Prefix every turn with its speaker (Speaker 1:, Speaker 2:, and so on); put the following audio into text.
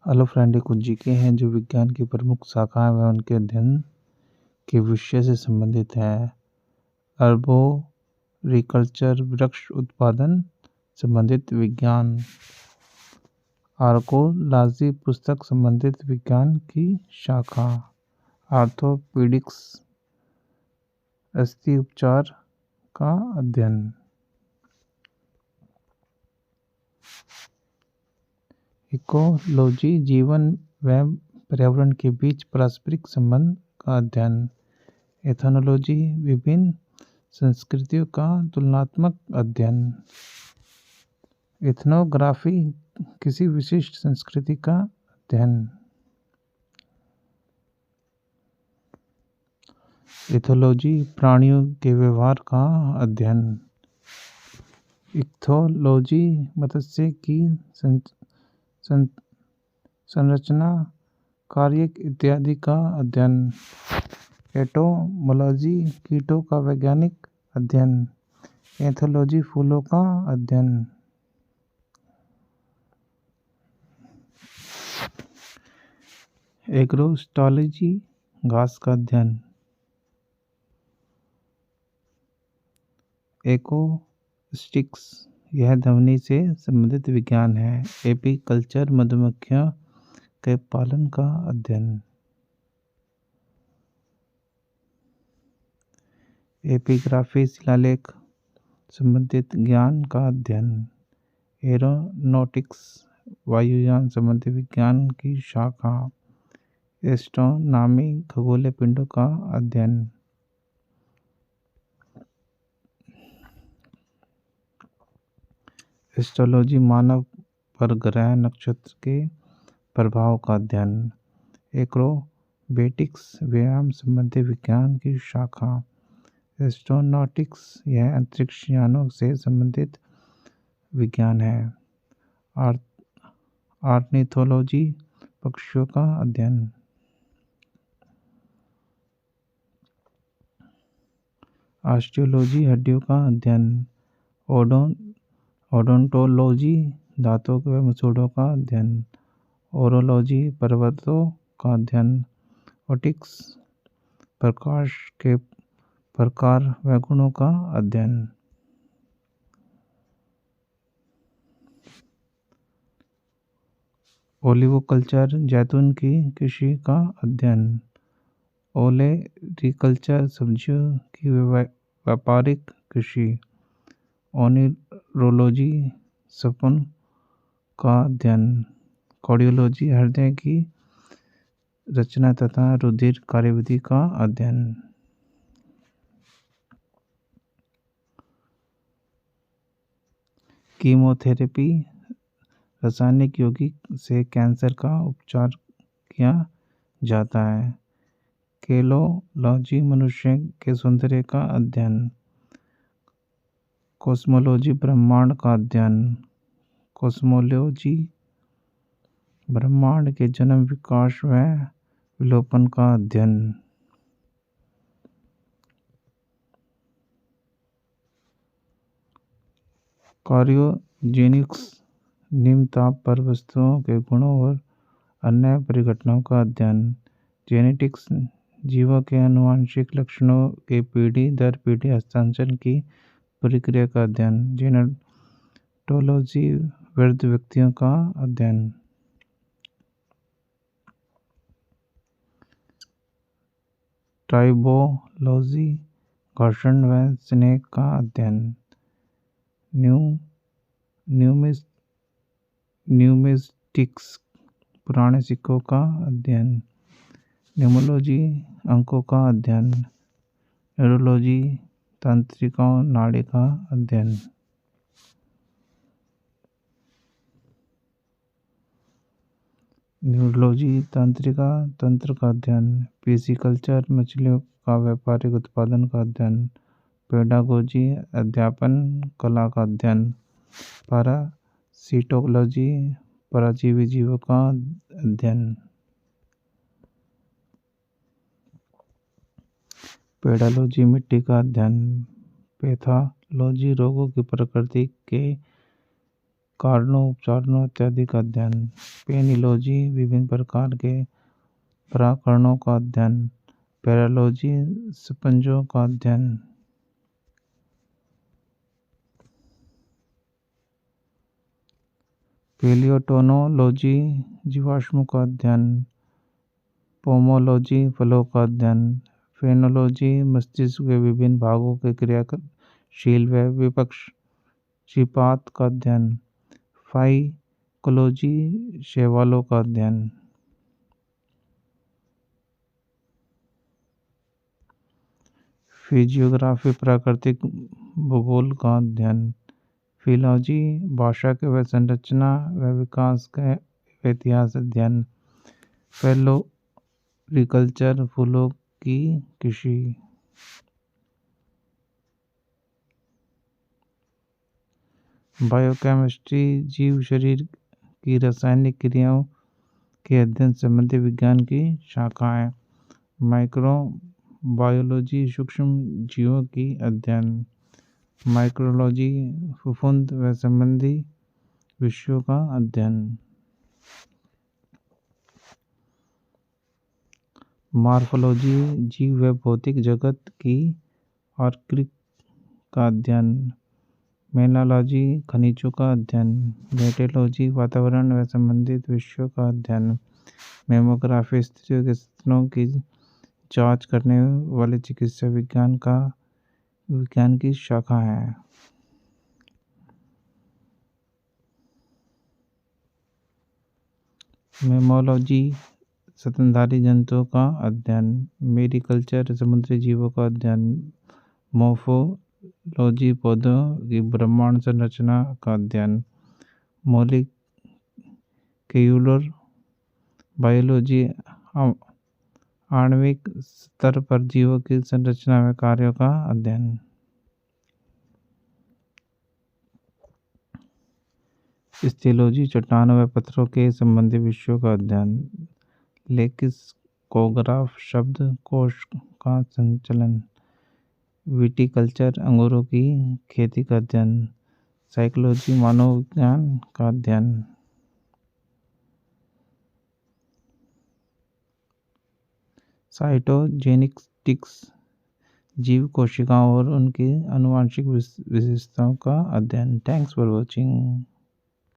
Speaker 1: Hello friend, ये कुछ GK हैं जो विज्ञान की प्रमुख शाखाएं व उनके अध्ययन के विषय से संबंधित है। अर्बोरिकल्चर, वृक्ष उत्पादन संबंधित विज्ञान। आर्कोलॉजी, पुस्तक संबंधित विज्ञान की शाखा। ऑर्थोपेडिक्स, अस्थि उपचार का अध्ययन। इकोलॉजी, जीवन व पर्यावरण के बीच पारस्परिक संबंध का अध्ययन। एथनोलॉजी, विभिन्न संस्कृतियों का तुलनात्मक अध्ययन। एथनोग्राफी, किसी विशिष्ट संस्कृति का अध्ययन। इथोलॉजी, प्राणियों के व्यवहार का अध्ययन। इक्थोलॉजी, मत्स्य की संरचना, कार्य इत्यादि का अध्ययन। एटोमोलॉजी, कीटों का वैज्ञानिक अध्ययन। एथोलॉजी, फूलों का अध्ययन। एग्रोस्टोलॉजी, घास का अध्ययन। एकोस्टिक्स, यह ध्वनि से संबंधित विज्ञान है। एपीकल्चर, मधुमक्खियों के पालन का अध्ययन। एपिग्राफी, शिलालेख संबंधित ज्ञान का अध्ययन। एरोनॉटिक्स, वायुयान संबंधी विज्ञान की शाखा। एस्ट्रोनॉमी, खगोलीय पिंडों का अध्ययन। एस्ट्रोलॉजी, मानव पर ग्रह नक्षत्र के प्रभाव का अध्ययन। एक्रोबेटिक्स, व्यायाम संबंधी विज्ञान की शाखा। एस्ट्रोनॉटिक्स, यह अंतरिक्ष यानों से संबंधित विज्ञान है। ऑर्निथोलॉजी, पक्षियों का अध्ययन। ऑस्टियोलॉजी, हड्डियों का अध्ययन। ओडोंटोलॉजी, दांतों व मसूड़ों का अध्ययन। ओरोलॉजी, पर्वतों का अध्ययन। ओटिक्स, प्रकाश के प्रकार व गुणों का अध्ययन। ओलिवोकल्चर, जैतून की कृषि का अध्ययन। ओलेरीकल्चर, सब्जियों की व्यापारिक कृषि। ओनिरोलॉजी, सपन का अध्ययन। कार्डियोलॉजी, हृदय की रचना तथा रुधिर कार्यविधि का अध्ययन। कीमोथेरेपी, रासायनिक यौगिक से कैंसर का उपचार किया जाता है। केलोलॉजी, मनुष्य के सौंदर्य का अध्ययन। कॉस्मोलॉजी, ब्रह्मांड का अध्ययन। कॉस्मोलॉजी, ब्रह्मांड के जन्म, विकास व विलोपन का अध्ययन। क्रायोजेनिक्स, निम्न ताप पर वस्तुओं के गुणों और अन्य परिघटनाओं का अध्ययन। जेनेटिक्स, जीवों के आनुवंशिक लक्षणों के पीढ़ी दर पीढ़ी हस्तांतरण की प्रक्रिया का अध्ययन। जेनेटोलॉजी, वृद्ध व्यक्तियों का अध्ययन। ट्राइबोलॉजी, घर्षण व स्नेह का अध्ययन। न्यूमिस्टिक्स, पुराने सिक्कों का अध्ययन। न्यूमोलॉजी, अंकों का अध्ययन। न्यूरोलॉजी, तंत्रिका नाड़ी का अध्ययन। न्यूरोलॉजी, तंत्रिका तंत्र का अध्ययन। पिसिकल्चर, मछलियों का व्यापारिक उत्पादन का अध्ययन। पेडागोजी, अध्यापन कला का अध्ययन। पैरासिटोलॉजी, परजीवी जीवों का अध्ययन। पेडोलॉजी, मिट्टी का अध्ययन। पैथोलॉजी, रोगों की प्रकृति के कारणों, उपचारों इत्यादि का अध्ययन। पेनिलॉजी विभिन्न प्रकार के पराकरणों का अध्ययन। पैरालॉजी स्पंजों का अध्ययन। पेलियोटोनोलॉजी जीवाश्मों का अध्ययन। पोमोलॉजी फलों का अध्ययन। फेनोलॉजी मस्तिष्क के विभिन्न भागों के क्रियाशील व विपक्षीपात का अध्ययन। फाइकोलॉजी शैवालों का अध्ययन। फिजियोग्राफी प्राकृतिक भूगोल का अध्ययन। फिलॉजी भाषा के व संरचना व विकास का इतिहास अध्ययन। फ्लोरिकल्चर फूलों की कृषि। बायोकेमिस्ट्री जीव शरीर की रासायनिक क्रियाओं के अध्ययन संबंधी विज्ञान की शाखाएं। माइक्रोबायोलॉजी सूक्ष्म जीवों की अध्ययन। माइक्रोलॉजी फफूंद व संबंधी विषयों का अध्ययन। मॉर्फोलॉजी जीव व भौतिक जगत की आर्किक का अध्ययन। मिनरलॉजी खनिजों का अध्ययन। मेटेलॉजी वातावरण व संबंधित विषयों का अध्ययन। मेमोग्राफी स्त्रियों के स्तनों की जांच करने वाले चिकित्सा विज्ञान की शाखा है। मेमोलॉजी स्तनधारी जंतुओं का अध्ययन। मेरिकल्चर समुद्री जीवों का अध्ययन। मोर्फोलॉजी पौधों की ब्रह्मांड संरचना का अध्ययन। मॉलिक्यूलर बायोलॉजी आणविक स्तर पर जीवों की संरचना व कार्यों का अध्ययन। स्थिलॉजी चट्टानों व पत्थरों के संबंधी विषयों का अध्ययन। लेक्सिकोग्राफ शब्द कोश का संचलन। विटिकल्चर अंगूरों की खेती का अध्ययन। साइकोलॉजी मनोविज्ञान का अध्ययन। साइटोजेनेटिक्स जीव कोशिकाओं और उनकी आनुवंशिक विशेषताओं का अध्ययन। Thanks for watching.